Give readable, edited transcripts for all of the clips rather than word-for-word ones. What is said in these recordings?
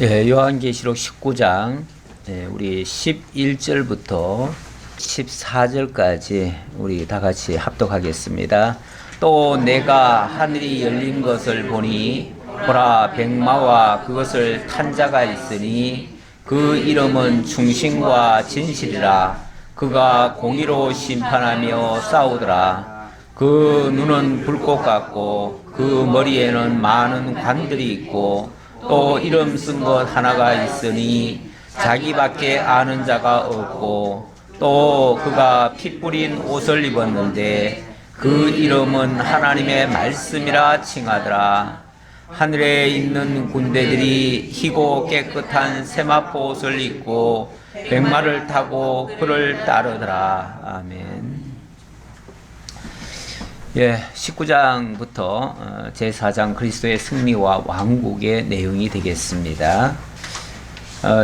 요한계시록 19장 우리 11절부터 14절까지 우리 다 같이 합독하겠습니다. 또 내가 하늘이 열린 것을 보니 보라 백마와 그것을 탄 자가 있으니 그 이름은 충신과 진실이라. 그가 공의로 심판하며 싸우더라. 그 눈은 불꽃 같고 그 머리에는 많은 관들이 있고 또 이름 쓴 것 하나가 있으니 자기밖에 아는 자가 없고 또 그가 피 뿌린 옷을 입었는데 그 이름은 하나님의 말씀이라 칭하더라. 하늘에 있는 군대들이 희고 깨끗한 세마포 옷을 입고 백마를 타고 그를 따르더라. 아멘. 19장부터 제4장 그리스도의 승리와 왕국의 내용이 되겠습니다.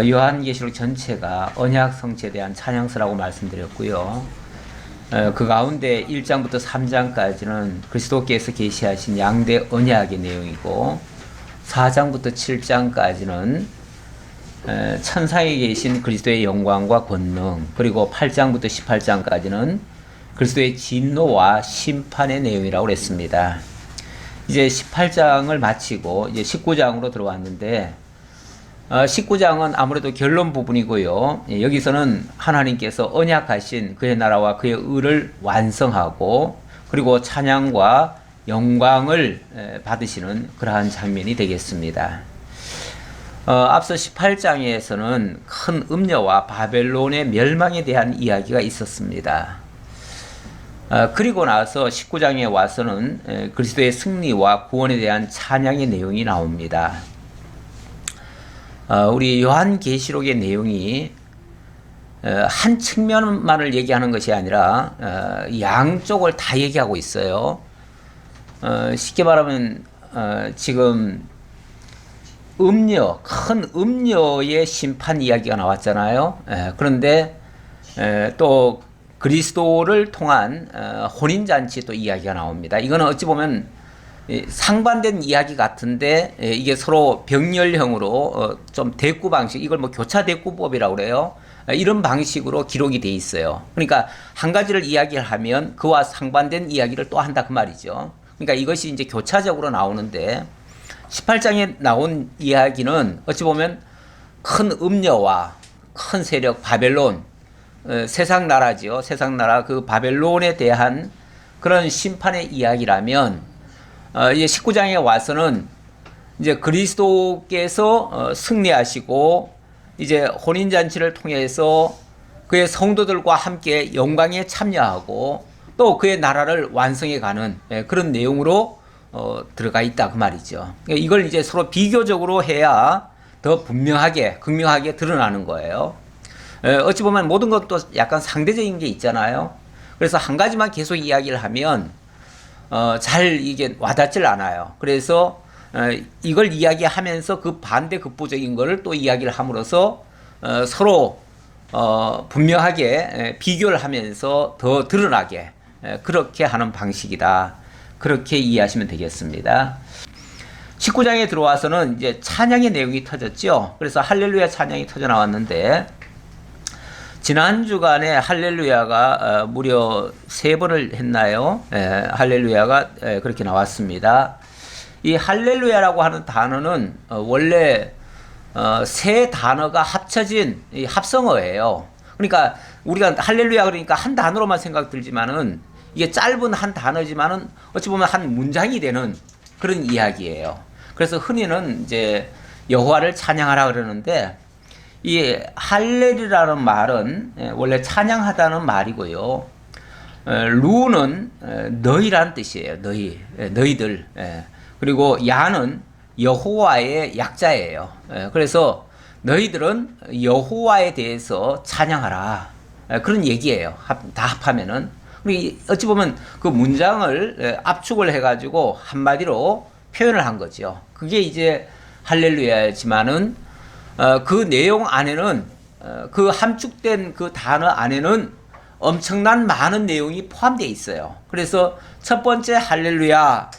요한계시록 전체가 언약 성취에 대한 찬양서라고 말씀드렸고요. 그 가운데 1장부터 3장까지는 그리스도께서 계시하신 양대 언약의 내용이고 4장부터 7장까지는 천상에 계신 그리스도의 영광과 권능, 그리고 8장부터 18장까지는 그리스도의 진노와 심판의 내용이라고 했습니다. 이제 18장을 마치고 이제 19장으로 들어왔는데 19장은 아무래도 결론 부분이고요. 여기서는 하나님께서 언약하신 그의 나라와 그의 의를 완성하고 그리고 찬양과 영광을 받으시는 그러한 장면이 되겠습니다. 앞서 18장에서는 큰 음녀와 바벨론의 멸망에 대한 이야기가 있었습니다. 그리고 나서 19장에 와서는 그리스도의 승리와 구원에 대한 찬양의 내용이 나옵니다. 우리 요한계시록의 내용이 한 측면만을 얘기하는 것이 아니라 양쪽을 다 얘기하고 있어요. 쉽게 말하면 지금 음녀, 큰 음녀의 심판 이야기가 나왔잖아요. 그런데 또 그리스도를 통한 혼인잔치 또 이야기가 나옵니다. 이거는 어찌 보면 상반된 이야기 같은데 이게 서로 병렬형으로 좀 대꾸 방식, 이걸 뭐 교차 대꾸법이라고 그래요. 이런 방식으로 기록이 돼 있어요. 그러니까 한 가지를 이야기를 하면 그와 상반된 이야기를 또 한다 그 말이죠. 그러니까 이것이 이제 교차적으로 나오는데 18장에 나온 이야기는 어찌 보면 큰 음녀와 큰 세력 바벨론, 세상 나라지요. 세상 나라 그 바벨론에 대한 그런 심판의 이야기라면 이제 19장에 와서는 이제 그리스도께서 승리하시고 이제 혼인잔치를 통해서 그의 성도들과 함께 영광에 참여하고 또 그의 나라를 완성해 가는 그런 내용으로 들어가 있다 그 말이죠. 이걸 이제 서로 비교적으로 해야 더 분명하게 극명하게 드러나는 거예요. 어찌 보면 모든 것도 약간 상대적인 게 있잖아요. 그래서 한 가지만 계속 이야기를 하면 잘 이게 와닿질 않아요. 그래서 이걸 이야기하면서 그 반대 극부적인 거를 또 이야기를 함으로써 서로 분명하게 비교를 하면서 더 드러나게 그렇게 하는 방식이다. 그렇게 이해하시면 되겠습니다. 19장에 들어와서는 이제 찬양의 내용이 터졌죠. 그래서 할렐루야 찬양이 터져 나왔는데 지난 주간에 할렐루야가 무려 3번을 했나요? 할렐루야가 그렇게 나왔습니다. 이 할렐루야라고 하는 단어는 원래 세 단어가 합쳐진 이 합성어예요. 그러니까 우리가 할렐루야 그러니까 한 단어로만 생각 들지만은 이게 짧은 한 단어지만은 어찌 보면 한 문장이 되는 그런 이야기예요. 그래서 흔히는 이제 여호와를 찬양하라 그러는데 이 할렐이라는 말은 원래 찬양하다는 말이고요. 루는 너희란 뜻이에요. 너희들. 그리고 야는 여호와의 약자예요. 그래서 너희들은 여호와에 대해서 찬양하라. 그런 얘기예요. 다 합하면은. 어찌 보면 그 문장을 압축을 해가지고 한마디로 표현을 한 거죠. 그게 이제 할렐루야지만은 그 내용 안에는 그 함축된 그 단어 안에는 엄청난 많은 내용이 포함되어 있어요. 그래서 첫 번째 할렐루야에서는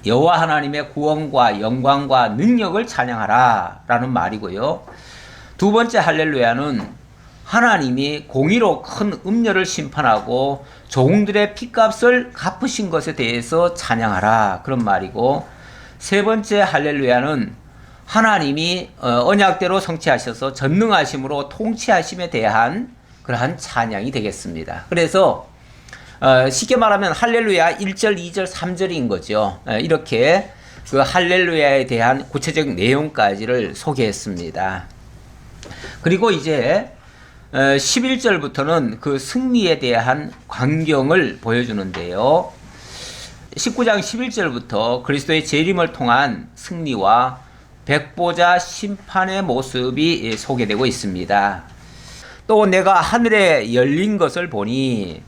여호와 하나님의 구원과 영광과 능력을 찬양하라 라는 말이고요. 두 번째 할렐루야는 하나님이 공의로 큰 음녀를 심판하고 종들의 핏값을 갚으신 것에 대해서 찬양하라 그런 말이고, 세 번째 할렐루야는 하나님이 언약대로 성취하셔서 전능하심으로 통치하심에 대한 그러한 찬양이 되겠습니다. 그래서 쉽게 말하면 할렐루야 1절, 2절, 3절인 거죠. 이렇게 그 할렐루야에 대한 구체적 내용까지를 소개했습니다. 그리고 이제 11절부터는 그 승리에 대한 광경을 보여주는데요. 19장 11절부터 그리스도의 재림을 통한 승리와 백보자 심판의 모습이 소개되고 있습니다. 또 내가 하늘에 열린 것을 보니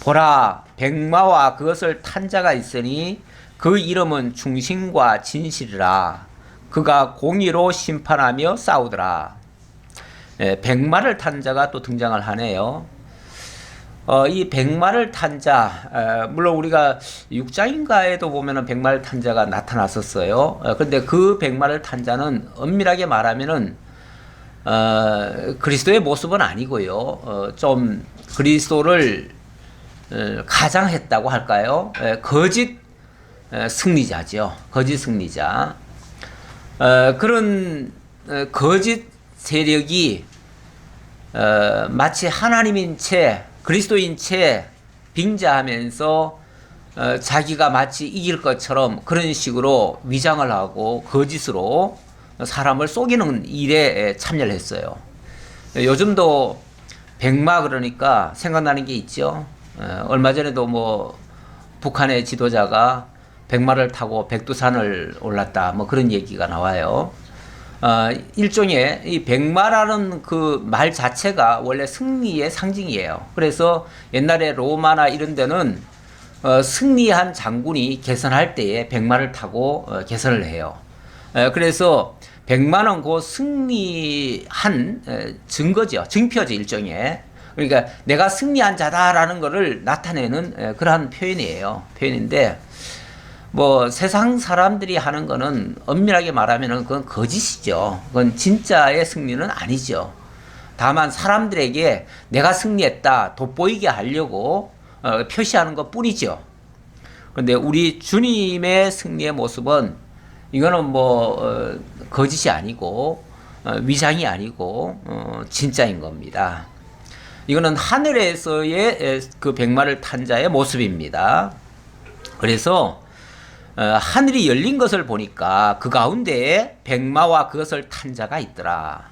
보라, 백마와 그것을 탄 자가 있으니 그 이름은 중심과 진실이라. 그가 공의로 심판하며 싸우더라. 백마를 탄 자가 또 등장을 하네요. 이 백마를 탄 자, 물론 우리가 6장인가에도 보면은 백마를 탄 자가 나타났었어요. 그런데 그 백마를 탄 자는 엄밀하게 말하면은 그리스도의 모습은 아니고요. 좀 그리스도를 가장했다고 할까요? 거짓 승리자죠. 거짓 승리자. 그런 거짓 세력이 마치 하나님인 채, 그리스도인 채 빙자하면서 자기가 마치 이길 것처럼 그런 식으로 위장을 하고 거짓으로 사람을 속이는 일에 참여를 했어요. 요즘도 백마 그러니까 생각나는 게 있죠. 얼마 전에도 뭐 북한의 지도자가 백마를 타고 백두산을 올랐다 뭐 그런 얘기가 나와요. 일종의 이 백마라는 그 말 자체가 원래 승리의 상징이에요. 그래서 옛날에 로마나 이런 데는 승리한 장군이 개선할 때에 백마를 타고 개선을 해요. 그래서 백마는 그 승리한 증거죠. 증표죠, 일종의. 그러니까 내가 승리한 자다라는 것을 나타내는 그러한 표현인데, 뭐 세상 사람들이 하는 거는 엄밀하게 말하면은 그건 거짓이죠. 그건 진짜의 승리는 아니죠. 다만 사람들에게 내가 승리했다 돋보이게 하려고 표시하는 것 뿐이죠. 그런데 우리 주님의 승리의 모습은 이거는 뭐 거짓이 아니고 위장이 아니고 진짜인 겁니다. 이거는 하늘에서의 그 백마를 탄 자의 모습입니다. 그래서 하늘이 열린 것을 보니까 그 가운데에 백마와 그것을 탄 자가 있더라.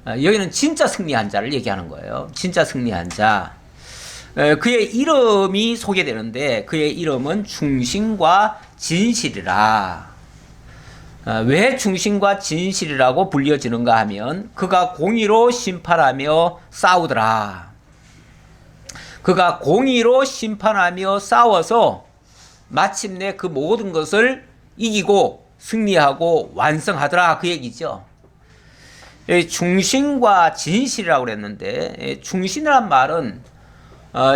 여기는 진짜 승리한 자를 얘기하는 거예요. 진짜 승리한 자. 그의 이름이 소개되는데 그의 이름은 충신과 진실이라. 왜 충신과 진실이라고 불려지는가 하면 그가 공의로 심판하며 싸우더라. 그가 공의로 심판하며 싸워서 마침내 그 모든 것을 이기고 승리하고 완성하더라 그 얘기죠. 충신과 진실이라고 그랬는데 충신이란 말은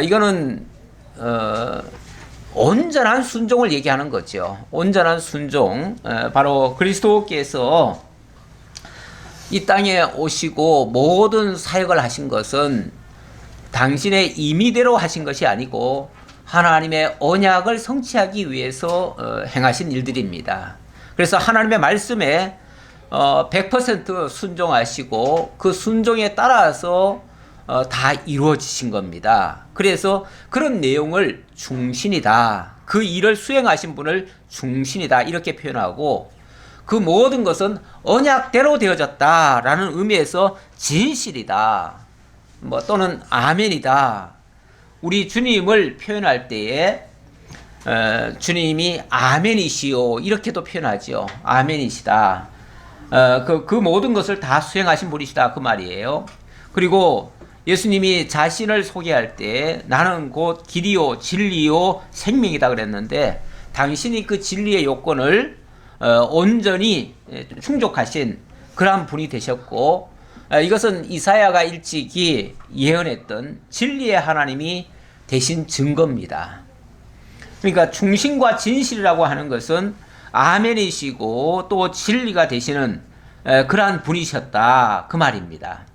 이거는 온전한 순종을 얘기하는 거죠. 온전한 순종. 바로 그리스도께서 이 땅에 오시고 모든 사역을 하신 것은 당신의 임의대로 하신 것이 아니고 하나님의 언약을 성취하기 위해서 행하신 일들입니다. 그래서 하나님의 말씀에 100% 순종하시고 그 순종에 따라서 다 이루어지신 겁니다. 그래서 그런 내용을 충신이다. 그 일을 수행하신 분을 충신이다. 이렇게 표현하고 그 모든 것은 언약대로 되어졌다라는 의미에서 진실이다. 뭐 또는 아멘이다. 우리 주님을 표현할 때에 주님이 아멘이시오 이렇게도 표현하죠. 아멘이시다. 그 모든 것을 다 수행하신 분이시다 그 말이에요. 그리고 예수님이 자신을 소개할 때 나는 곧 길이요 진리요 생명이다 그랬는데 당신이 그 진리의 요건을 온전히 충족하신 그러한 분이 되셨고 이것은 이사야가 일찍이 예언했던 진리의 하나님이 되신 증거입니다. 그러니까 충신과 진실이라고 하는 것은 아멘이시고 또 진리가 되시는 그러한 분이셨다 그 말입니다.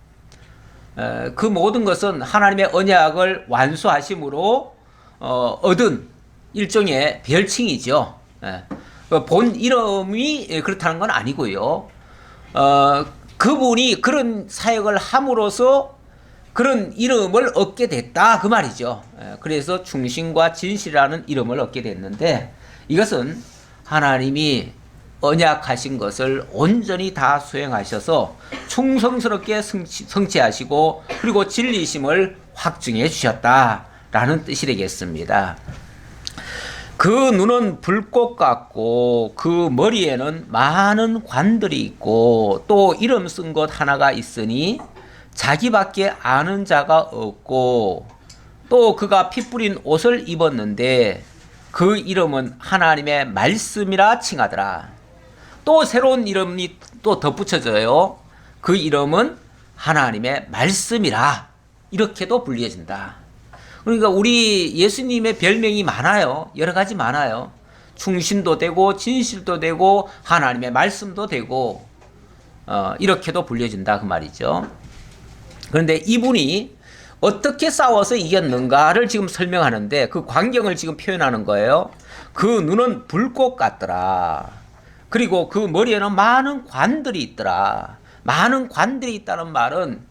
그 모든 것은 하나님의 언약을 완수하심으로 얻은 일종의 별칭이죠. 본 이름이 그렇다는 건 아니고요. 그분이 그런 사역을 함으로써 그런 이름을 얻게 됐다 그 말이죠. 그래서 충신과 진실이라는 이름을 얻게 됐는데, 이것은 하나님이 언약하신 것을 온전히 다 수행하셔서 충성스럽게 성취하시고 그리고 진리심을 확증해 주셨다라는 뜻이 되겠습니다. 그 눈은 불꽃 같고 그 머리에는 많은 관들이 있고 또 이름 쓴 것 하나가 있으니 자기밖에 아는 자가 없고, 또 그가 피 뿌린 옷을 입었는데 그 이름은 하나님의 말씀이라 칭하더라. 또 새로운 이름이 또 덧붙여져요. 그 이름은 하나님의 말씀이라 이렇게도 불려진다. 그러니까 우리 예수님의 별명이 많아요. 여러 가지 많아요. 충신도 되고 진실도 되고 하나님의 말씀도 되고 이렇게도 불려진다 그 말이죠. 그런데 이분이 어떻게 싸워서 이겼는가를 지금 설명하는데 그 광경을 지금 표현하는 거예요. 그 눈은 불꽃 같더라. 그리고 그 머리에는 많은 관들이 있더라. 많은 관들이 있다는 말은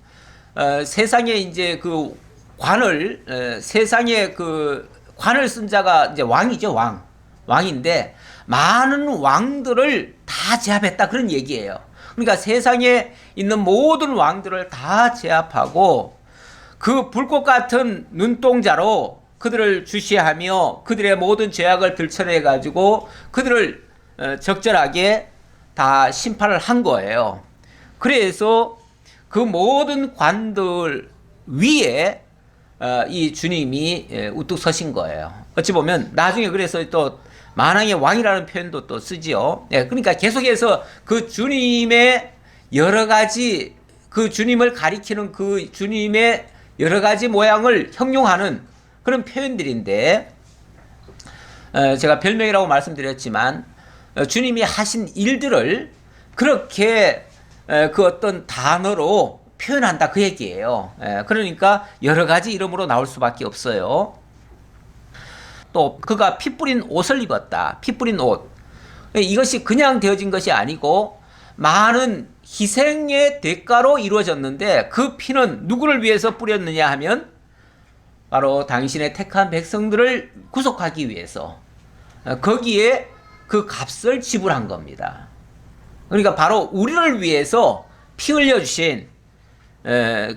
세상에 이제 그 관을 세상에 그 관을 쓴 자가 이제 왕이죠. 왕인데 많은 왕들을 다 제압했다 그런 얘기예요. 그러니까 세상에 있는 모든 왕들을 다 제압하고 그 불꽃 같은 눈동자로 그들을 주시하며 그들의 모든 죄악을 들춰내 가지고 그들을 적절하게 다 심판을 한 거예요. 그래서 그 모든 관들 위에 이 주님이 우뚝 서신 거예요. 어찌 보면 나중에 그래서 또 만왕의 왕이라는 표현도 또 쓰지요. 그러니까 계속해서 그 주님의 여러 가지 그 주님을 가리키는 그 주님의 여러 가지 모양을 형용하는 그런 표현들인데, 제가 별명이라고 말씀드렸지만 주님이 하신 일들을 그렇게 그 어떤 단어로 표현한다 그 얘기예요. 그러니까 여러 가지 이름으로 나올 수밖에 없어요. 또 그가 피 뿌린 옷을 입었다. 피 뿌린 옷. 이것이 그냥 되어진 것이 아니고 많은 희생의 대가로 이루어졌는데 그 피는 누구를 위해서 뿌렸느냐 하면 바로 당신의 택한 백성들을 구속하기 위해서 거기에 그 값을 지불한 겁니다. 그러니까 바로 우리를 위해서 피 흘려주신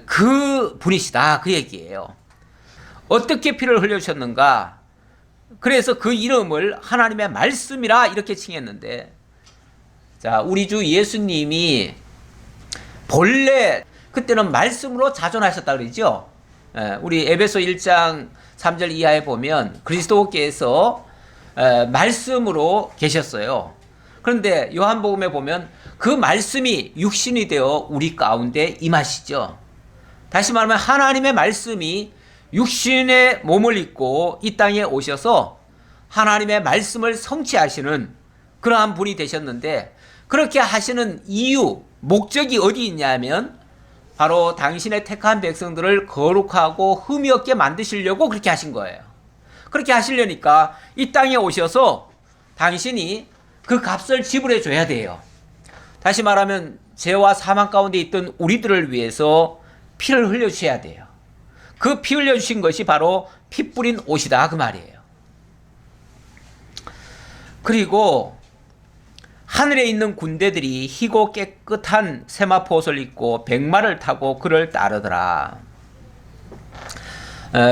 그 분이시다 그 얘기예요. 어떻게 피를 흘려주셨는가? 그래서 그 이름을 하나님의 말씀이라 이렇게 칭했는데, 자, 우리 주 예수님이 본래 그때는 말씀으로 자존하셨다 그러죠. 우리 에베소 1장 3절 이하에 보면 그리스도께서 말씀으로 계셨어요. 그런데 요한복음에 보면 그 말씀이 육신이 되어 우리 가운데 임하시죠. 다시 말하면 하나님의 말씀이 육신의 몸을 입고 이 땅에 오셔서 하나님의 말씀을 성취하시는 그러한 분이 되셨는데, 그렇게 하시는 이유, 목적이 어디 있냐면 바로 당신의 택한 백성들을 거룩하고 흠이 없게 만드시려고 그렇게 하신 거예요. 그렇게 하시려니까 이 땅에 오셔서 당신이 그 값을 지불해 줘야 돼요. 다시 말하면 죄와 사망 가운데 있던 우리들을 위해서 피를 흘려주셔야 돼요. 그 피 흘려주신 것이 바로 피 뿌린 옷이다 그 말이에요. 그리고 하늘에 있는 군대들이 희고 깨끗한 세마포 옷을 입고 백마를 타고 그를 따르더라.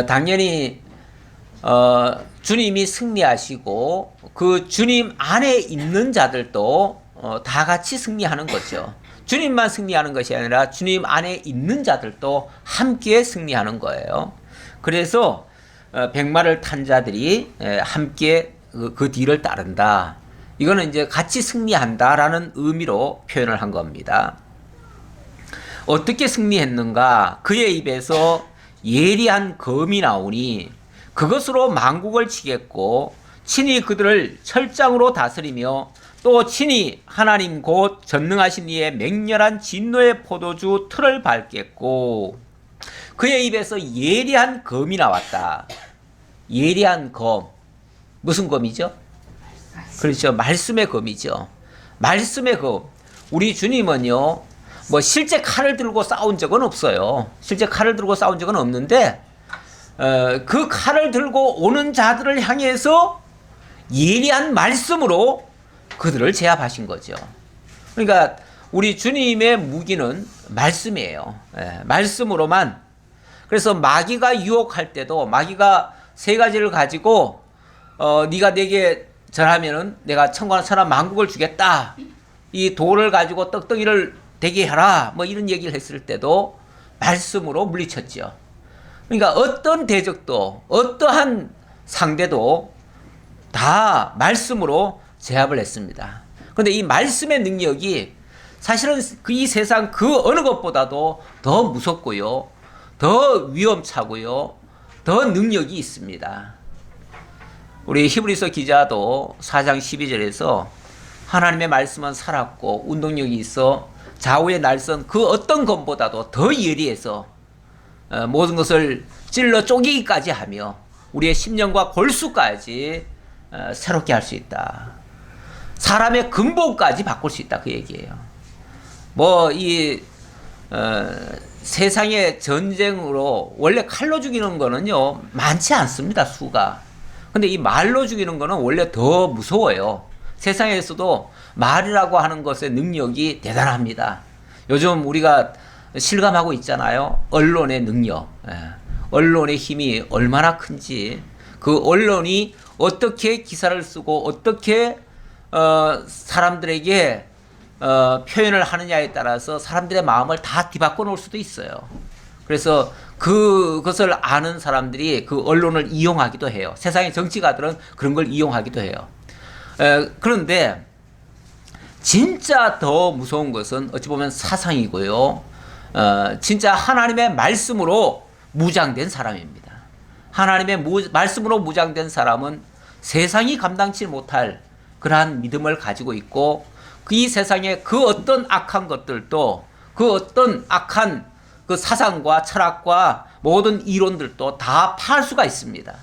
당연히 주님이 승리하시고 그 주님 안에 있는 자들도 다 같이 승리하는 거죠. 주님만 승리하는 것이 아니라 주님 안에 있는 자들도 함께 승리하는 거예요. 그래서 백마를 탄 자들이 함께 그 뒤를 따른다. 이거는 이제 같이 승리한다라는 의미로 표현을 한 겁니다. 어떻게 승리했는가? 그의 입에서 예리한 검이 나오니 그것으로 만국을 치겠고 친히 그들을 철장으로 다스리며 또 친히 하나님 곧 전능하신 이의 맹렬한 진노의 포도주 틀을 밟겠고 그의 입에서 예리한 검이 나왔다. 예리한 검. 무슨 검이죠? 그렇죠. 말씀의 검이죠. 말씀의 검. 우리 주님은요, 뭐 실제 칼을 들고 싸운 적은 없어요. 실제 칼을 들고 싸운 적은 없는데, 그 칼을 들고 오는 자들을 향해서 예리한 말씀으로 그들을 제압하신 거죠. 그러니까 우리 주님의 무기는 말씀이에요. 말씀으로만. 그래서 마귀가 유혹할 때도 마귀가 세 가지를 가지고 네가 내게 절하면은 내가 천한 만국을 주겠다. 이 돌을 가지고 떡덩이를 되게 해라. 뭐 이런 얘기를 했을 때도 말씀으로 물리쳤죠. 그러니까 어떤 대적도 어떠한 상대도 다 말씀으로 제압을 했습니다. 그런데 이 말씀의 능력이 사실은 이 세상 그 어느 것보다도 더 무섭고요. 더 위험차고요. 더 능력이 있습니다. 우리 히브리서 기자도 4장 12절에서 하나님의 말씀은 살았고 운동력이 있어 좌우의 날선 그 어떤 것보다도 더 예리해서 모든 것을 찔러 쪼개기까지 하며 우리의 심령과 골수까지 새롭게 할 수 있다. 사람의 근본까지 바꿀 수 있다. 그 얘기예요. 뭐 이 세상의 전쟁으로 원래 칼로 죽이는 거는요 많지 않습니다. 수가. 근데 이 말로 죽이는 거는 원래 더 무서워요. 세상에서도 말이라고 하는 것의 능력이 대단합니다. 요즘 우리가 실감하고 있잖아요. 언론의 능력. 언론의 힘이 얼마나 큰지. 그 언론이 어떻게 기사를 쓰고 어떻게 사람들에게 표현을 하느냐에 따라서 사람들의 마음을 다 뒤바꿔 놓을 수도 있어요. 그래서 그것을 아는 사람들이 그 언론을 이용하기도 해요. 세상의 정치가들은 그런 걸 이용하기도 해요. 그런데 진짜 더 무서운 것은 어찌 보면 사상이고요. 진짜 하나님의 말씀으로 무장된 사람입니다. 하나님의 말씀으로 무장된 사람은 세상이 감당치 못할 그러한 믿음을 가지고 있고 이 세상의 그 어떤 악한 것들도 그 어떤 악한 그 사상과 철학과 모든 이론들도 다 파할 수가 있습니다.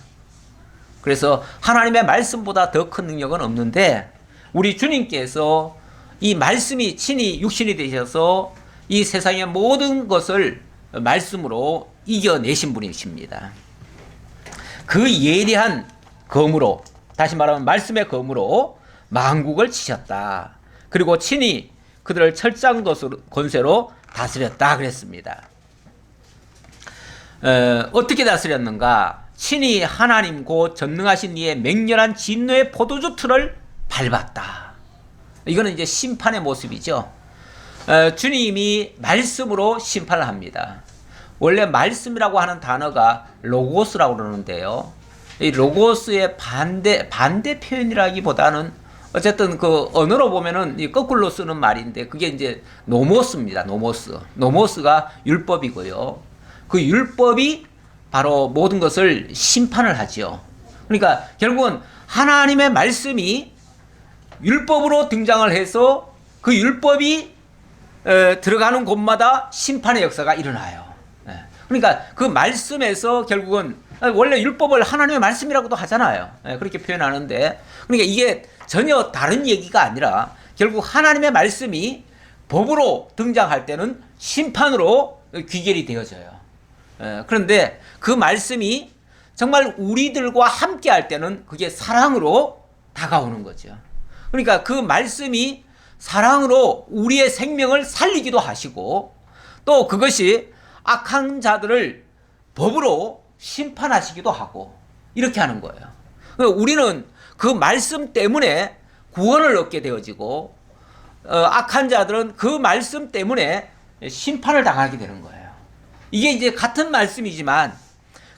그래서 하나님의 말씀보다 더 큰 능력은 없는데 우리 주님께서 이 말씀이 친히 육신이 되셔서 이 세상의 모든 것을 말씀으로 이겨내신 분이십니다. 그 예리한 검으로, 다시 말하면 말씀의 검으로 만국을 치셨다. 그리고 친히 그들을 철장 권세로 다스렸다 그랬습니다. 어떻게 다스렸는가? 친히 하나님 곧 전능하신 이의 맹렬한 진노의 포도주 틀을 밟았다. 이거는 이제 심판의 모습이죠. 주님이 말씀으로 심판을 합니다. 원래 말씀이라고 하는 단어가 로고스라고 그러는데요. 이 로고스의 반대 표현이라기보다는 어쨌든 그 언어로 보면은 거꾸로 쓰는 말인데 그게 이제 노모스입니다. 노모스가 율법이고요. 그 율법이 바로 모든 것을 심판을 하죠. 그러니까 결국은 하나님의 말씀이 율법으로 등장을 해서 그 율법이 들어가는 곳마다 심판의 역사가 일어나요. 그러니까 그 말씀에서 결국은 원래 율법을 하나님의 말씀이라고도 하잖아요. 그렇게 표현하는데 그러니까 이게 전혀 다른 얘기가 아니라 결국 하나님의 말씀이 법으로 등장할 때는 심판으로 귀결이 되어져요. 그런데 그 말씀이 정말 우리들과 함께 할 때는 그게 사랑으로 다가오는 거죠. 그러니까 그 말씀이 사랑으로 우리의 생명을 살리기도 하시고 또 그것이 악한 자들을 법으로 심판하시기도 하고 이렇게 하는 거예요. 우리는 그 말씀 때문에 구원을 얻게 되어지고 악한 자들은 그 말씀 때문에 심판을 당하게 되는 거예요. 이게 이제 같은 말씀이지만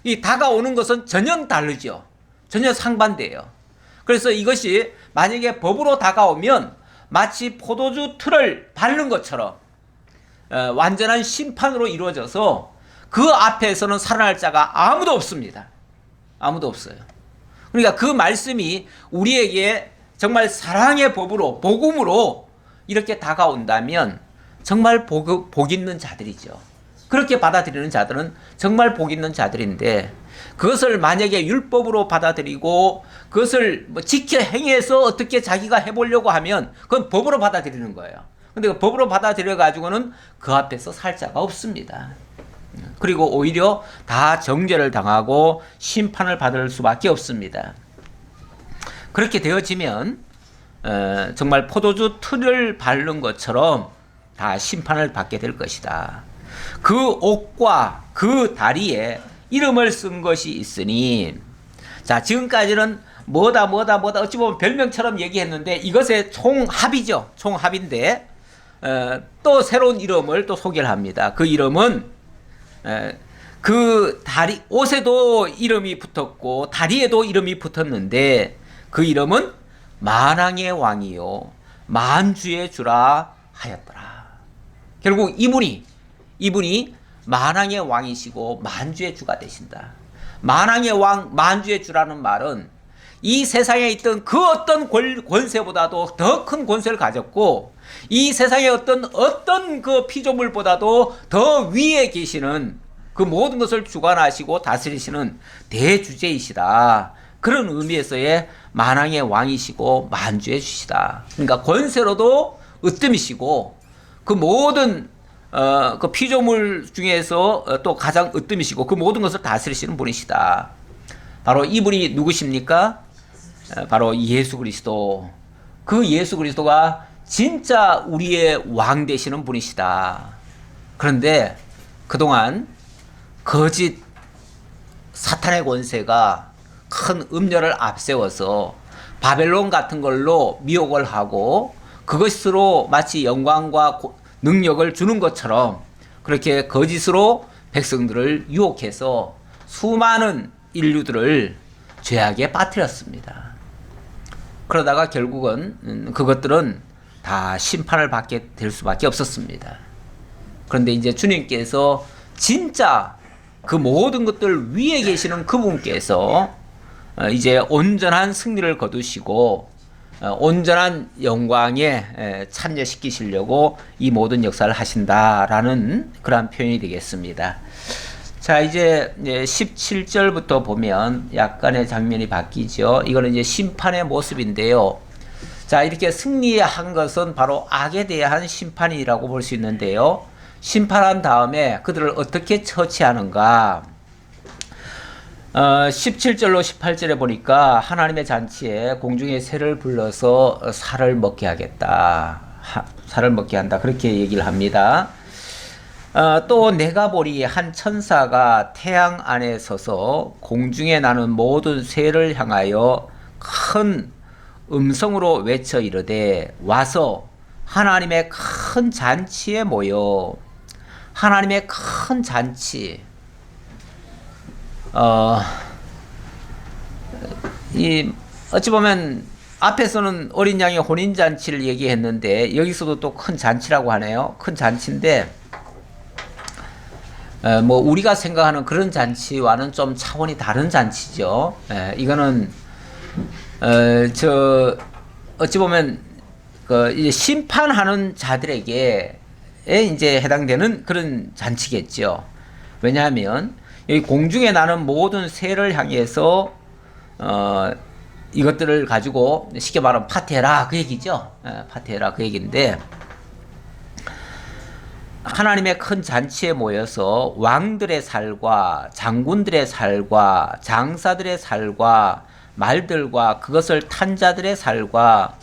이 다가오는 것은 전혀 다르죠. 전혀 상반돼요. 그래서 이것이 만약에 법으로 다가오면 마치 포도주 틀을 밟는 것처럼 완전한 심판으로 이루어져서 그 앞에서는 살아날 자가 아무도 없습니다. 아무도 없어요. 그러니까 그 말씀이 우리에게 정말 사랑의 법으로, 복음으로 이렇게 다가온다면 정말 복 있는 자들이죠. 그렇게 받아들이는 자들은 정말 복 있는 자들인데, 그것을 만약에 율법으로 받아들이고 그것을 뭐 지켜 행해서 어떻게 자기가 해보려고 하면 그건 법으로 받아들이는 거예요. 근데 그 법으로 받아들여 가지고는 그 앞에서 살 자가 없습니다. 그리고 오히려 다 정죄를 당하고 심판을 받을 수밖에 없습니다. 그렇게 되어지면 정말 포도주 틀을 밟는 것처럼 다 심판을 받게 될 것이다. 그 옷과 그 다리에 이름을 쓴 것이 있으니, 자, 지금까지는 뭐다 어찌 보면 별명처럼 얘기했는데 이것의 총합이죠. 총합인데 또 새로운 이름을 또 소개를 합니다. 그 이름은 그 다리, 옷에도 이름이 붙었고 다리에도 이름이 붙었는데 그 이름은 만왕의 왕이요 만주의 주라 하였더라. 결국 이분이 만왕의 왕이시고 만주의 주가 되신다. 만왕의 왕, 만주의 주라는 말은 이 세상에 있던 그 어떤 권세보다도 더 큰 권세를 가졌고, 이 세상의 어떤 그 피조물보다도 더 위에 계시는, 그 모든 것을 주관하시고 다스리시는 대주제이시다. 그런 의미에서의 만왕의 왕이시고 만주의 주시다. 그러니까 권세로도 으뜸이시고 그 모든 그 피조물 중에서 또 가장 으뜸이시고 그 모든 것을 다스리시는 분이시다. 바로 이분이 누구십니까? 바로 예수 그리스도. 그 예수 그리스도가 진짜 우리의 왕 되시는 분이시다. 그런데 그동안 거짓 사탄의 권세가 큰 음료를 앞세워서 바벨론 같은 걸로 미혹을 하고 그것으로 마치 영광과 능력을 주는 것처럼 그렇게 거짓으로 백성들을 유혹해서 수많은 인류들을 죄악에 빠뜨렸습니다. 그러다가 결국은 그것들은 다 심판을 받게 될 수밖에 없었습니다. 그런데 이제 주님께서 진짜 그 모든 것들 위에 계시는 그분께서 이제 온전한 승리를 거두시고 온전한 영광에 참여시키시려고 이 모든 역사를 하신다라는 그러한 표현이 되겠습니다. 자, 이제 17절부터 보면 약간의 장면이 바뀌죠. 이거는 이제 심판의 모습인데요. 자, 이렇게 승리한 것은 바로 악에 대한 심판이라고 볼 수 있는데요. 심판한 다음에 그들을 어떻게 처치하는가? 17절로 18절에 보니까 하나님의 잔치에 공중의 새를 불러서 살을 먹게 하겠다. 살을 먹게 한다. 그렇게 얘기를 합니다. 또 내가 보리 한 천사가 태양 안에 서서 공중에 나는 모든 새를 향하여 큰 음성으로 외쳐 이르되 와서 하나님의 큰 잔치에 모여. 하나님의 큰 잔치. 어찌 보면 앞에서는 어린 양의 혼인 잔치를 얘기했는데 여기서도 또 큰 잔치라고 하네요. 큰 잔치인데 뭐 우리가 생각하는 그런 잔치와는 좀 차원이 다른 잔치죠. 이거는 어찌 보면 그 이제 심판하는 자들에게 이제 해당되는 그런 잔치겠죠. 왜냐하면 여기 공중에 나는 모든 새를 향해서 이것들을 가지고 쉽게 말하면 파티해라 그 얘기죠. 파티해라 그 얘기인데 하나님의 큰 잔치에 모여서 왕들의 살과 장군들의 살과 장사들의 살과 말들과 그것을 탄 자들의 살과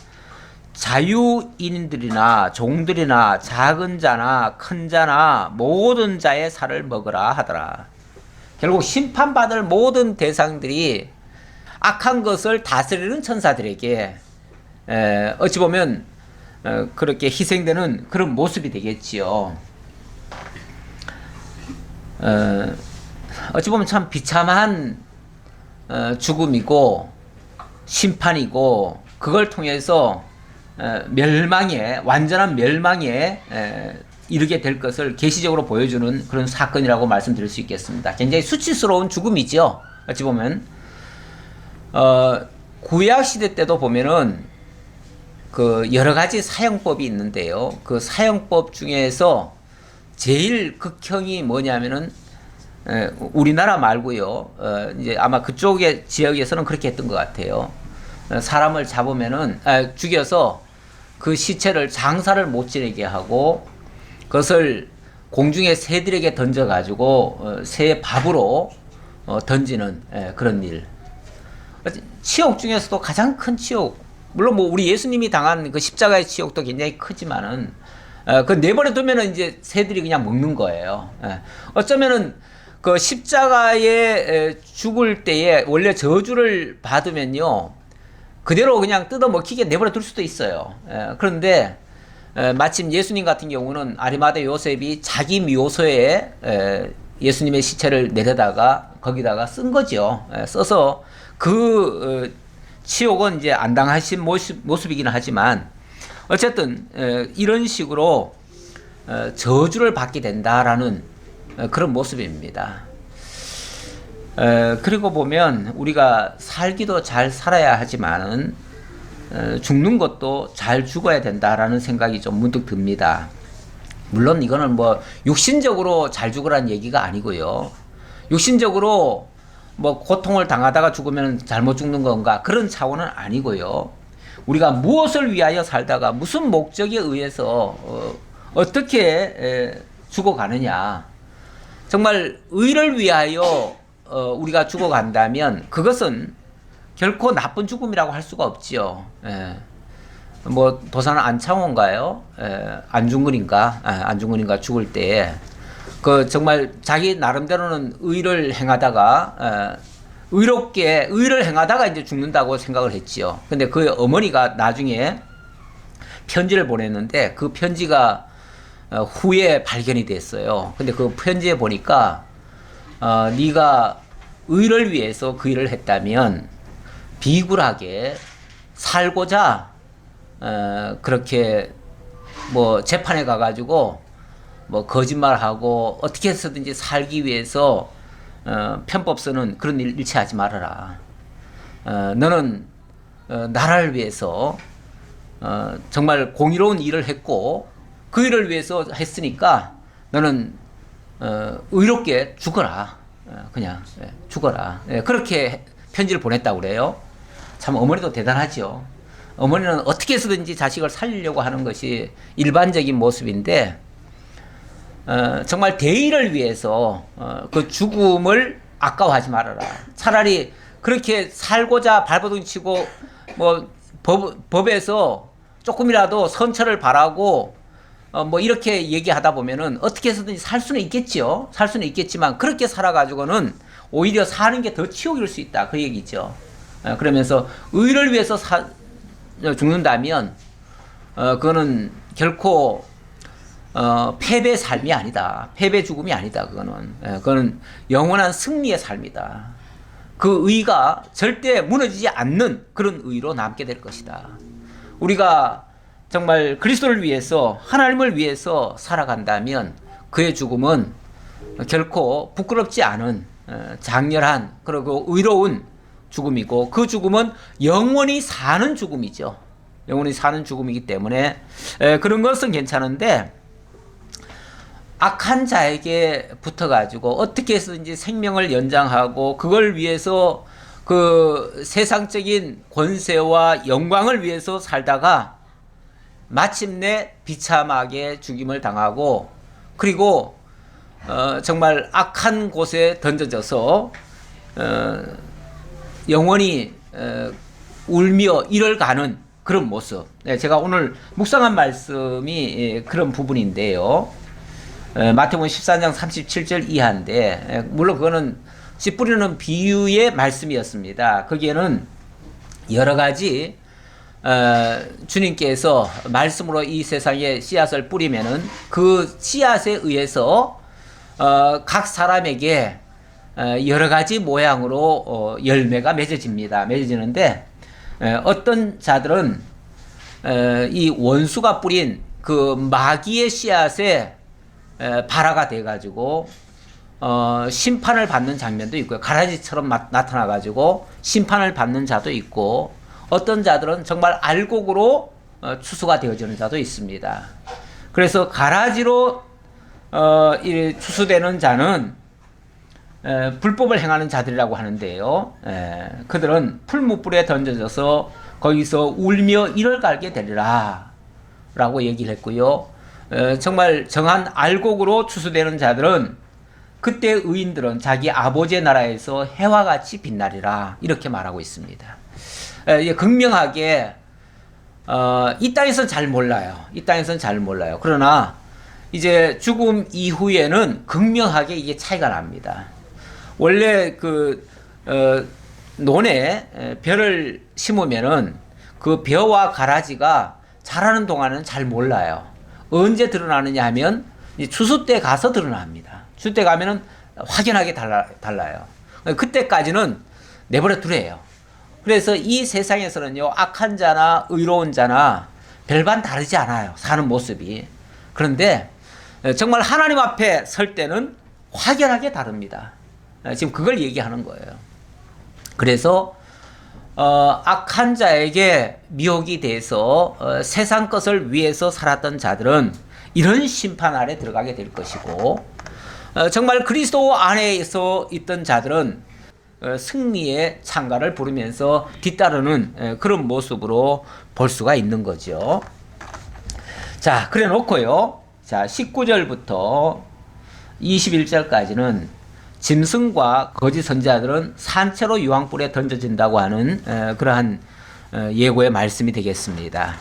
자유인들이나 종들이나 작은 자나 큰 자나 모든 자의 살을 먹으라 하더라. 결국 심판받을 모든 대상들이 악한 것을 다스리는 천사들에게 어찌 보면 그렇게 희생되는 그런 모습이 되겠지요. 어찌 보면 참 비참한 죽음이고 심판이고 그걸 통해서 완전한 멸망에 이르게 될 것을 계시적으로 보여주는 그런 사건이라고 말씀드릴 수 있겠습니다. 굉장히 수치스러운 죽음이죠. 어찌 보면 구약 시대 때도 보면은 그 여러 가지 사형법이 있는데요. 그 사형법 중에서 제일 극형이 뭐냐면은 우리나라 말고요. 이제 아마 그쪽의 지역에서는 그렇게 했던 것 같아요. 사람을 잡으면은 죽여서 그 시체를 장사를 못 지내게 하고 그것을 공중에 새들에게 던져가지고 새 밥으로 던지는 그런 일. 치욕 중에서도 가장 큰 치욕. 물론 뭐 우리 예수님이 당한 그 십자가의 치욕도 굉장히 크지만은 그 내버려 두면은 이제 새들이 그냥 먹는 거예요. 어쩌면은 그 십자가에 죽을 때에 원래 저주를 받으면요 그대로 그냥 뜯어 먹히게 내버려 둘 수도 있어요. 그런데 마침 예수님 같은 경우는 아리마대 요셉이 자기 묘소에 예수님의 시체를 내려다가 거기다가 쓴 거죠. 써서 그 치욕은 이제 안 당하신 모습이기는 하지만 어쨌든 이런 식으로 저주를 받게 된다라는 그런 모습입니다. 그리고 보면 우리가 살기도 잘 살아야 하지만은 죽는 것도 잘 죽어야 된다라는 생각이 좀 문득 듭니다. 물론 이거는 뭐 육신적으로 잘 죽으라는 얘기가 아니고요. 육신적으로 뭐 고통을 당하다가 죽으면 잘못 죽는 건가 그런 차원은 아니고요. 우리가 무엇을 위하여 살다가 무슨 목적에 의해서 어떻게 죽어가느냐. 정말 의를 위하여 우리가 죽어간다면 그것은 결코 나쁜 죽음이라고 할 수가 없지요. 뭐 도사는 안창호인가요? 안중근인가 죽을 때 그 정말 자기 나름대로는 의를 행하다가 의롭게 의를 행하다가 이제 죽는다고 생각을 했지요. 근데 그 어머니가 나중에 편지를 보냈는데 그 편지가 후에 발견이 됐어요. 근데 그 편지에 보니까 네가 의를 위해서 그 일을 했다면 비굴하게 살고자 그렇게 뭐 재판에 가가지고 뭐 거짓말하고 어떻게 해서든지 살기 위해서 편법 쓰는 그런 일 일치하지 말아라. 너는 나라를 위해서 정말 공의로운 일을 했고 그 일을 위해서 했으니까 너는 의롭게 죽어라. 그냥 죽어라. 그렇게 편지를 보냈다고 그래요. 참 어머니도 대단하죠. 어머니는 어떻게 해서든지 자식을 살리려고 하는 것이 일반적인 모습인데 정말 대의를 위해서 그 죽음을 아까워하지 말아라. 차라리 그렇게 살고자 발버둥 치고 뭐 법에서 조금이라도 선처를 바라고 뭐 이렇게 얘기하다 보면은 어떻게 해서든지 살 수는 있겠지요. 살 수는 있겠지만 그렇게 살아가지고는 오히려 사는 게 더 치욕일 수 있다. 그 얘기죠. 그러면서 의를 위해서 죽는다면 그거는 결코 패배 삶이 아니다. 패배 죽음이 아니다. 그거는 영원한 승리의 삶이다. 그 의가 절대 무너지지 않는 그런 의로 남게 될 것이다. 우리가 정말 그리스도를 위해서 하나님을 위해서 살아간다면 그의 죽음은 결코 부끄럽지 않은 장렬한 그리고 의로운 죽음이고 그 죽음은 영원히 사는 죽음이죠. 영원히 사는 죽음이기 때문에 그런 것은 괜찮은데 악한 자에게 붙어가지고 어떻게 해서든지 생명을 연장하고 그걸 위해서 그 세상적인 권세와 영광을 위해서 살다가 마침내 비참하게 죽임을 당하고 그리고 정말 악한 곳에 던져져서 영원히 울며 이럴가는 그런 모습. 제가 오늘 묵상한 말씀이 그런 부분인데요. 마태복음 14장 37절 이하인데 물론 그거는 씨 뿌리는 비유의 말씀이었습니다. 거기에는 여러 가지 주님께서 말씀으로 이 세상에 씨앗을 뿌리면은 그 씨앗에 의해서 각 사람에게 여러 가지 모양으로 열매가 맺어집니다. 맺어지는데 어떤 자들은 이 원수가 뿌린 그 마귀의 씨앗에 발화가 돼가지고 심판을 받는 장면도 있고요. 가라지처럼 나타나가지고 심판을 받는 자도 있고, 어떤 자들은 정말 알곡으로 추수가 되어지는 자도 있습니다. 그래서 가라지로 추수되는 자는 불법을 행하는 자들이라고 하는데요. 그들은 풀무불에 던져져서 거기서 울며 이를 갈게 되리라 라고 얘기를 했고요. 정말 정한 알곡으로 추수되는 자들은 그때 의인들은 자기 아버지의 나라에서 해와 같이 빛나리라 이렇게 말하고 있습니다. 극명하게 이 땅에서는 잘 몰라요. 이 땅에서는 잘 몰라요. 그러나 이제 죽음 이후에는 극명하게 이게 차이가 납니다. 원래 논에 벼를 심으면은 그 벼와 가라지가 자라는 동안은 잘 몰라요. 언제 드러나느냐 하면 추수 때 가서 드러납니다. 추수 때 가면은 확연하게 달라요. 그때까지는 내버려 두래요. 그래서 이 세상에서는요, 악한 자나 의로운 자나 별반 다르지 않아요. 사는 모습이. 그런데 정말 하나님 앞에 설 때는 확연하게 다릅니다. 지금 그걸 얘기하는 거예요. 그래서 악한 자에게 미혹이 돼서 세상 것을 위해서 살았던 자들은 이런 심판 아래 들어가게 될 것이고, 정말 그리스도 안에서 있던 자들은 승리의 창가를 부르면서 뒤따르는 그런 모습으로 볼 수가 있는 거죠. 자, 그래 놓고요. 자, 19절부터 21절까지는 짐승과 거짓 선지자들은 산채로 유황불에 던져진다고 하는 그러한 예고의 말씀이 되겠습니다.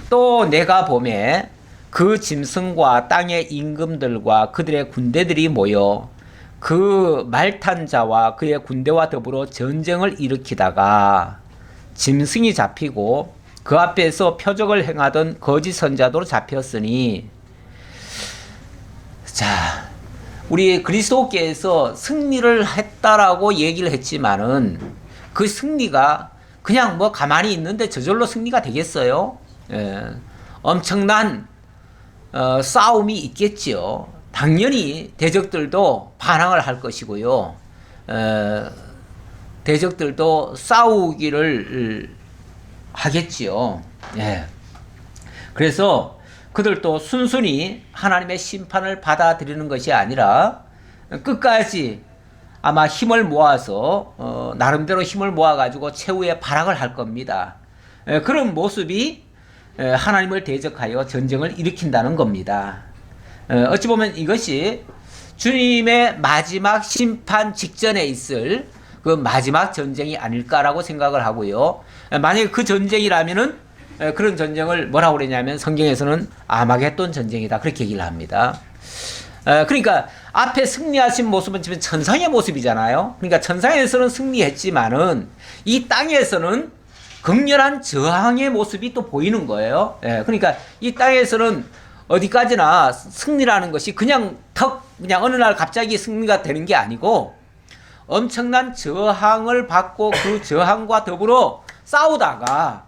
또 내가 보매 그 짐승과 땅의 임금들과 그들의 군대들이 모여 그 말탄 자와 그의 군대와 더불어 전쟁을 일으키다가 짐승이 잡히고 그 앞에서 표적을 행하던 거짓 선자도 잡혔으니, 자, 우리 그리스도께서 승리를 했다라고 얘기를 했지만은 그 승리가 그냥 뭐 가만히 있는데 저절로 승리가 되겠어요? 엄청난 싸움이 있겠지요. 당연히 대적들도 반항을 할 것이고요. 대적들도 싸우기를 하겠지요. 그래서 그들도 순순히 하나님의 심판을 받아들이는 것이 아니라 끝까지 아마 힘을 모아서 나름대로 힘을 모아가지고 최후의 발악을 할 겁니다. 그런 모습이 하나님을 대적하여 전쟁을 일으킨다는 겁니다. 어찌 보면 이것이 주님의 마지막 심판 직전에 있을 그 마지막 전쟁이 아닐까라고 생각을 하고요. 만약에 그 전쟁이라면은 그런 전쟁을 뭐라고 그러냐면 성경에서는 아마겟돈 전쟁이다 그렇게 얘기를 합니다. 그러니까 앞에 승리하신 모습은 지금 천상의 모습이잖아요. 그러니까 천상에서는 승리했지만은 이 땅에서는 극렬한 저항의 모습이 또 보이는 거예요. 그러니까 이 땅에서는 어디까지나 승리라는 것이 그냥 그냥 어느 날 갑자기 승리가 되는 게 아니고 엄청난 저항을 받고 그 저항과 더불어 싸우다가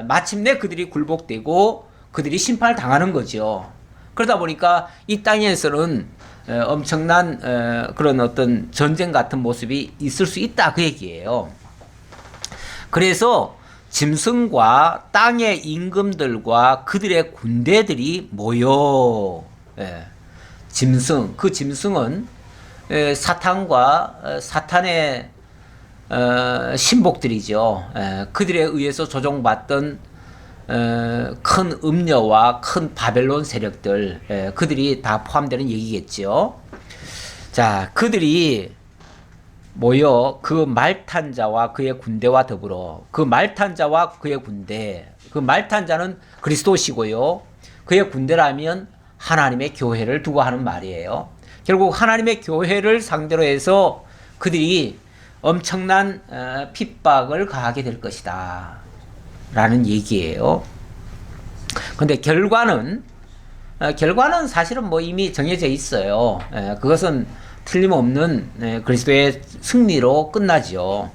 마침내 그들이 굴복되고 그들이 심판을 당하는 거죠. 그러다 보니까 이 땅에서는 엄청난 그런 어떤 전쟁 같은 모습이 있을 수 있다 그 얘기예요. 그래서 짐승과 땅의 임금들과 그들의 군대들이 모여, 짐승, 그 짐승은 사탄과 사탄의 신복들이죠. 그들에 의해서 조종받던 큰 음녀와 큰 바벨론 세력들, 그들이 다 포함되는 얘기겠죠. 자, 그들이 모여 그 말탄 자와 그의 군대와 더불어, 그 말탄 자와 그의 군대, 그 말탄 자는 그리스도시고요. 그의 군대라면 하나님의 교회를 두고 하는 말이에요. 결국 하나님의 교회를 상대로 해서 그들이 엄청난 핍박을 가하게 될 것이다 라는 얘기예요. 근데 결과는 사실은 뭐 이미 정해져 있어요. 그것은 틀림없는 그리스도의 승리로 끝나죠.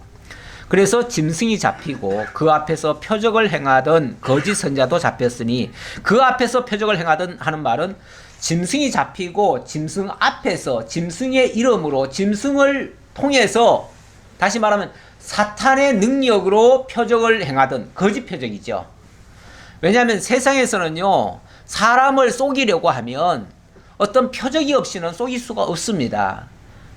그래서 짐승이 잡히고 그 앞에서 표적을 행하던 거짓 선자도 잡혔으니, 그 앞에서 표적을 행하던 하는 말은 짐승이 잡히고 짐승 앞에서 짐승의 이름으로 짐승을 통해서 다시 말하면 사탄의 능력으로 표적을 행하던 거짓 표적이죠. 왜냐하면 세상에서는요, 사람을 속이려고 하면 어떤 표적이 없이는 속일 수가 없습니다.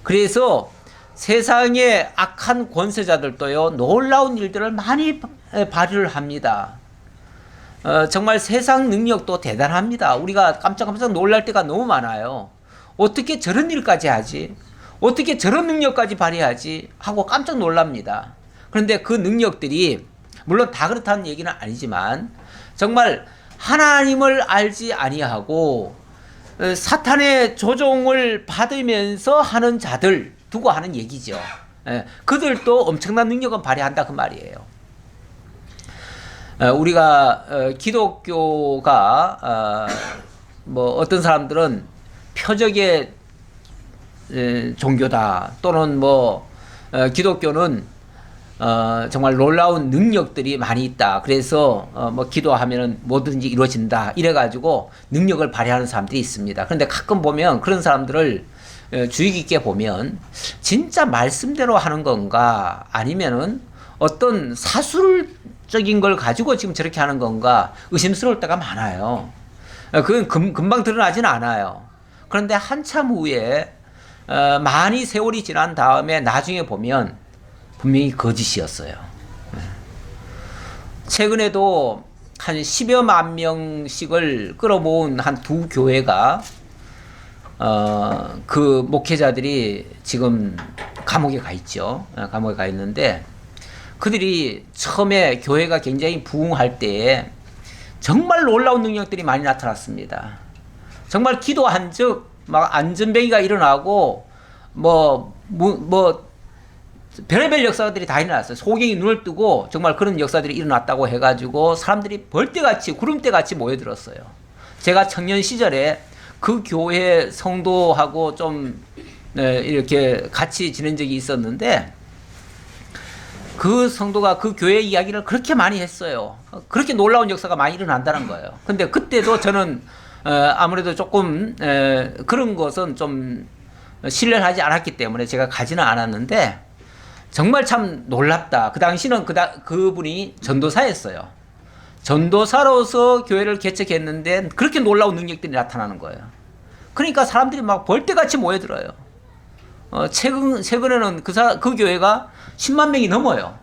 그래서 세상의 악한 권세자들도요, 놀라운 일들을 많이 발휘를 합니다. 정말 세상 능력도 대단합니다. 우리가 깜짝깜짝 놀랄 때가 너무 많아요. 어떻게 저런 일까지 하지? 어떻게 저런 능력까지 발휘하지? 하고 깜짝 놀랍니다. 그런데 그 능력들이 물론 다 그렇다는 얘기는 아니지만 정말 하나님을 알지 아니하고 사탄의 조종을 받으면서 하는 자들 두고 하는 얘기죠. 그들도 엄청난 능력은 발휘한다 그 말이에요. 우리가 기독교가 뭐 어떤 사람들은 표적의 종교다, 또는 뭐 기독교는 정말 놀라운 능력들이 많이 있다, 그래서 뭐 기도하면은 뭐든지 이루어진다, 이래가지고 능력을 발휘하는 사람들이 있습니다. 그런데 가끔 보면 그런 사람들을 주의 깊게 보면 진짜 말씀대로 하는 건가, 아니면은 어떤 사술적인 걸 가지고 지금 저렇게 하는 건가 의심스러울 때가 많아요. 그건 금방 드러나지는 않아요. 그런데 한참 후에 많이 세월이 지난 다음에 나중에 보면 분명히 거짓이었어요. 최근에도 한 10여만 명씩을 끌어모은 한 두 교회가 그 목회자들이 지금 감옥에 가 있죠. 감옥에 가 있는데, 그들이 처음에 교회가 굉장히 부흥할 때에 정말 놀라운 능력들이 많이 나타났습니다. 정말 기도한 즉 막 안전뱅이가 일어나고 뭐 별의별 역사들이 다 일어났어요. 소경이 눈을 뜨고 정말 그런 역사들이 일어났다고 해가지고 사람들이 벌떼같이 구름대같이 모여들었어요. 제가 청년 시절에 그 교회 성도하고 좀 이렇게 같이 지낸 적이 있었는데, 그 성도가 그 교회 이야기를 그렇게 많이 했어요. 그렇게 놀라운 역사가 많이 일어난다는 거예요. 근데 그때도 저는 아무래도 조금 그런 것은 좀 신뢰를 하지 않았기 때문에 제가 가지는 않았는데, 정말 참 놀랍다. 그 당시는 그분이 전도사였어요. 전도사로서 교회를 개척했는데 그렇게 놀라운 능력들이 나타나는 거예요. 그러니까 사람들이 막 벌떼같이 모여들어요. 최근에는 그 교회가 10만 명이 넘어요.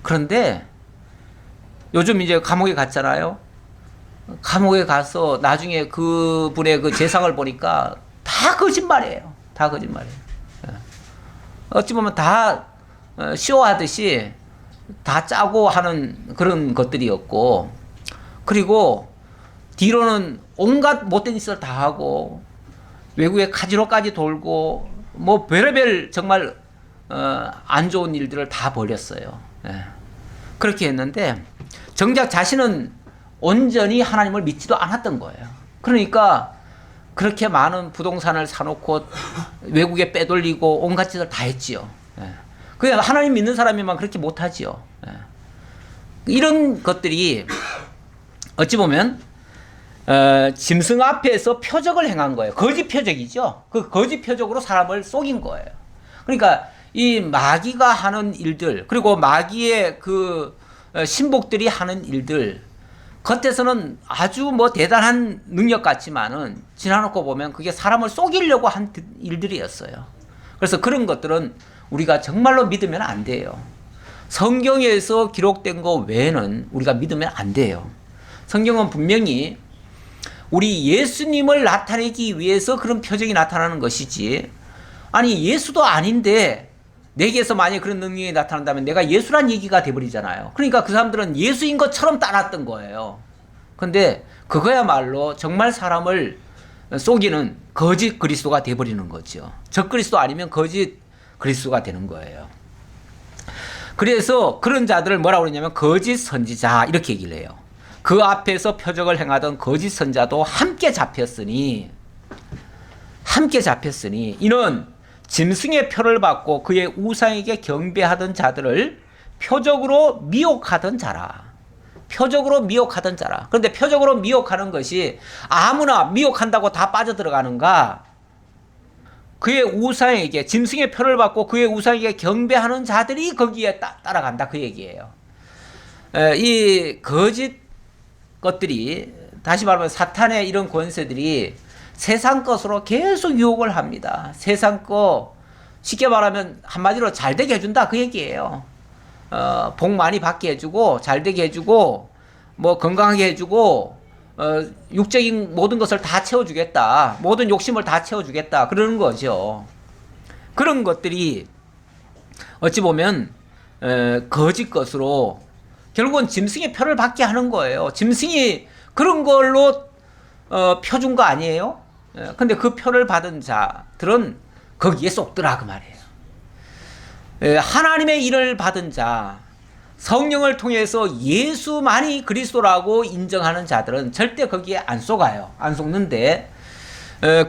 그런데 요즘 이제 감옥에 갔잖아요. 감옥에 가서 나중에 그분의 그 재상을 보니까 다 거짓말이에요. 다 거짓말이에요. 어찌 보면 다 쇼하듯이 다 짜고 하는 그런 것들이었고, 그리고 뒤로는 온갖 못된 짓을 다 하고 외국에 카지노까지 돌고 뭐 별의별 정말 안 좋은 일들을 다 벌였어요. 그렇게 했는데 정작 자신은 온전히 하나님을 믿지도 않았던 거예요. 그러니까 그렇게 많은 부동산을 사놓고 외국에 빼돌리고 온갖 짓을 다 했지요. 그냥 하나님 믿는 사람이만 그렇게 못하지요. 이런 것들이 어찌 보면 짐승 앞에서 표적을 행한 거예요. 거짓 표적이죠. 그 거짓 표적으로 사람을 속인 거예요. 그러니까 이 마귀가 하는 일들, 그리고 마귀의 그 신복들이 하는 일들, 겉에서는 아주 뭐 대단한 능력 같지만은 지나놓고 보면 그게 사람을 속이려고 한 일들이었어요. 그래서 그런 것들은 우리가 정말로 믿으면 안 돼요. 성경에서 기록된 거 외에는 우리가 믿으면 안 돼요. 성경은 분명히 우리 예수님을 나타내기 위해서 그런 표적이 나타나는 것이지, 아니 예수도 아닌데 내게서 만약에 그런 능력이 나타난다면 내가 예수란 얘기가 돼버리잖아요. 그러니까 그 사람들은 예수인 것처럼 따랐던 거예요. 근데 그거야말로 정말 사람을 속이는 거짓 그리스도가 돼버리는 거죠. 적 그리스도 아니면 거짓 그리스도가 되는 거예요. 그래서 그런 자들을 뭐라고 그러냐면 거짓 선지자 이렇게 얘기를 해요. 그 앞에서 표적을 행하던 거짓 선자도 함께 잡혔으니 이는 짐승의 표를 받고 그의 우상에게 경배하던 자들을 표적으로 미혹하던 자라. 표적으로 미혹하던 자라. 그런데 표적으로 미혹하는 것이 아무나 미혹한다고 다 빠져들어가는가? 그의 우상에게 짐승의 표를 받고 그의 우상에게 경배하는 자들이 거기에 따라간다 그 얘기예요. 이 거짓 것들이, 다시 말하면 사탄의 이런 권세들이 세상 것으로 계속 유혹을 합니다. 세상 거, 쉽게 말하면 한마디로 잘 되게 해준다 그 얘기예요. 복 많이 받게 해주고 잘 되게 해주고 뭐 건강하게 해주고 육적인 모든 것을 다 채워주겠다, 모든 욕심을 다 채워주겠다 그러는 거죠. 그런 것들이 어찌 보면 거짓 것으로 결국은 짐승의 표를 받게 하는 거예요. 짐승이 그런 걸로 표 준 거 아니에요? 근데 그 표를 받은 자들은 거기에 쏙더라 그 말이에요. 하나님의 일을 받은 자, 성령을 통해서 예수만이 그리스도라고 인정하는 자들은 절대 거기에 안 속아요. 안 속는데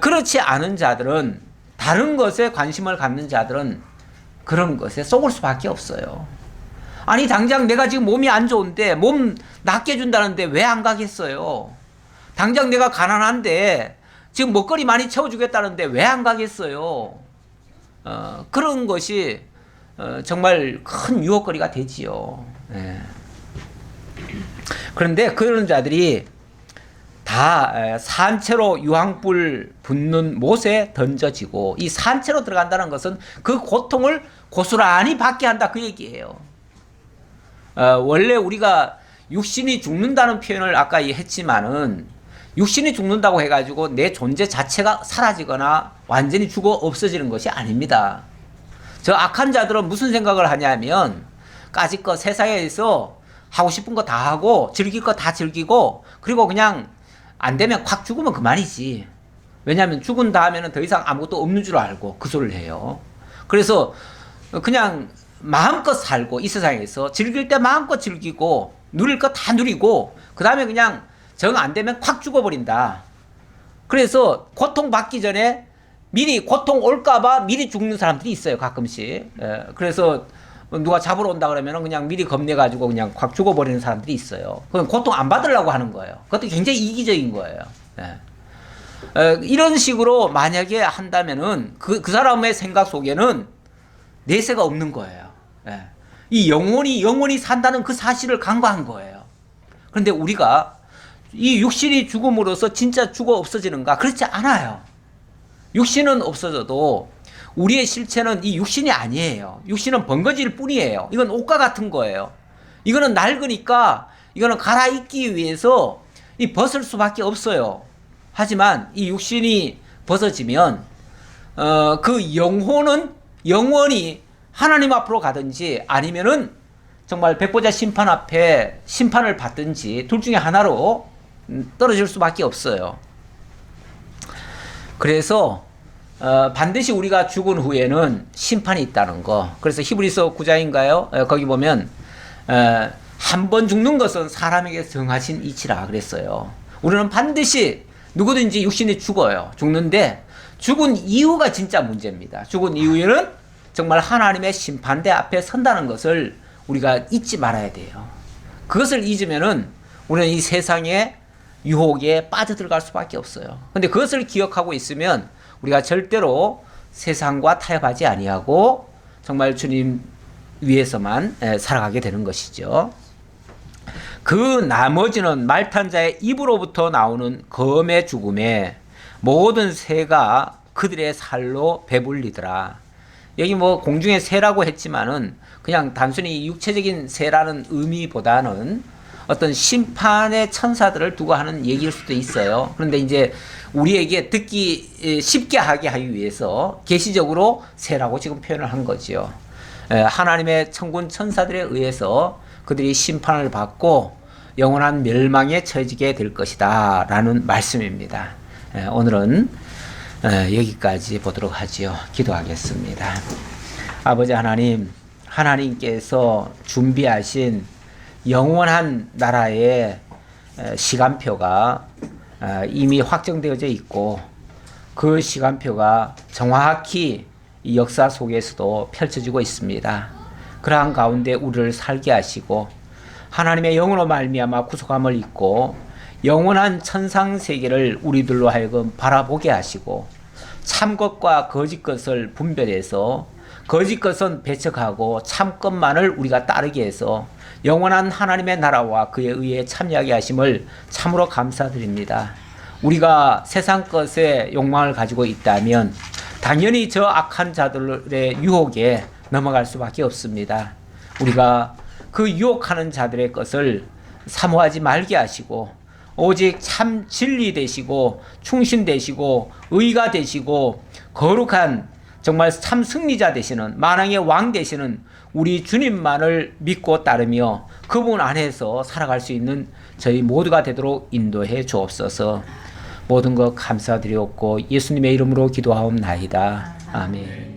그렇지 않은 자들은, 다른 것에 관심을 갖는 자들은 그런 것에 속을 수밖에 없어요. 아니 당장 내가 지금 몸이 안 좋은데 몸 낫게 해준다는데 왜 안 가겠어요? 당장 내가 가난한데 지금 먹거리 많이 채워주겠다는데 왜 안 가겠어요? 그런 것이 정말 큰 유혹거리가 되지요. 그런데 그런 자들이 다 산채로 유황불 붙는 못에 던져지고, 이 산채로 들어간다는 것은 그 고통을 고스란히 받게 한다 그 얘기예요. 원래 우리가 육신이 죽는다는 표현을 아까 했지만은, 육신이 죽는다고 해가지고 내 존재 자체가 사라지거나 완전히 죽어 없어지는 것이 아닙니다. 저 악한 자들은 무슨 생각을 하냐면, 까짓것 세상에서 하고 싶은 거 다 하고 즐길 거 다 즐기고, 그리고 그냥 안 되면 콱 죽으면 그만이지. 왜냐하면 죽은 다음에는 더 이상 아무것도 없는 줄 알고 그 소리를 해요. 그래서 그냥 마음껏 살고, 이 세상에서 즐길 때 마음껏 즐기고 누릴 거 다 누리고, 그 다음에 그냥 정 안 되면 콱 죽어버린다. 그래서 고통받기 전에 미리 고통 올까봐 미리 죽는 사람들이 있어요, 가끔씩. 그래서 누가 잡으러 온다 그러면 그냥 미리 겁내가지고 그냥 확 죽어버리는 사람들이 있어요. 그건 고통 안 받으려고 하는 거예요. 그것도 굉장히 이기적인 거예요. 이런 식으로 만약에 한다면은 그 사람의 생각 속에는 내세가 없는 거예요. 이 영혼이 산다는 그 사실을 간과한 거예요. 그런데 우리가 이 육신이 죽음으로써 진짜 죽어 없어지는가? 그렇지 않아요. 육신은 없어져도 우리의 실체는 이 육신이 아니에요. 육신은 번거지일 뿐이에요. 이건 옷과 같은 거예요. 이거는 낡으니까 이거는 갈아입기 위해서 이 벗을 수밖에 없어요. 하지만 이 육신이 벗어지면 그 영혼은 영원히 하나님 앞으로 가든지 아니면은 정말 백보자 심판 앞에 심판을 받든지 둘 중에 하나로 떨어질 수밖에 없어요. 그래서 반드시 우리가 죽은 후에는 심판이 있다는 거. 그래서 히브리서 9장인가요? 거기 보면 한 번 죽는 것은 사람에게 정하신 이치라 그랬어요. 우리는 반드시 누구든지 육신이 죽어요. 죽는데 죽은 이유가 진짜 문제입니다. 죽은 이유에는 정말 하나님의 심판대 앞에 선다는 것을 우리가 잊지 말아야 돼요. 그것을 잊으면은 우리는 이 세상의 유혹에 빠져들어갈 수밖에 없어요. 근데 그것을 기억하고 있으면 우리가 절대로 세상과 타협하지 아니하고 정말 주님 위해서만 살아가게 되는 것이죠. 그 나머지는 말탄 자의 입으로부터 나오는 검의 죽음에 모든 새가 그들의 살로 배불리더라. 여기 뭐 공중의 새라고 했지만은 그냥 단순히 육체적인 새라는 의미보다는 어떤 심판의 천사들을 두고 하는 얘기일 수도 있어요. 그런데 이제 우리에게 듣기 쉽게 하게 하기 위해서 계시적으로 새라고 지금 표현을 한 거죠. 하나님의 천군 천사들에 의해서 그들이 심판을 받고 영원한 멸망에 처해지게 될 것이다 라는 말씀입니다. 오늘은 여기까지 보도록 하지요. 기도하겠습니다. 아버지 하나님, 하나님께서 준비하신 영원한 나라의 시간표가 이미 확정되어져 있고, 그 시간표가 정확히 이 역사 속에서도 펼쳐지고 있습니다. 그러한 가운데 우리를 살게 하시고 하나님의 영으로 말미암아 구속함을 입고 영원한 천상세계를 우리들로 하여금 바라보게 하시고 참것과 거짓것을 분별해서 거짓것은 배척하고 참것만을 우리가 따르게 해서 영원한 하나님의 나라와 그의 의에 참여하게 하심을 참으로 감사드립니다. 우리가 세상 것에 욕망을 가지고 있다면 당연히 저 악한 자들의 유혹에 넘어갈 수밖에 없습니다. 우리가 그 유혹하는 자들의 것을 사모하지 말게 하시고 오직 참 진리 되시고 충신 되시고 의가 되시고 거룩한 정말 참 승리자 되시는 만왕의 왕 되시는 우리 주님만을 믿고 따르며 그분 안에서 살아갈 수 있는 저희 모두가 되도록 인도해 주옵소서. 모든 것 감사드리옵고 예수님의 이름으로 기도하옵나이다. 아멘.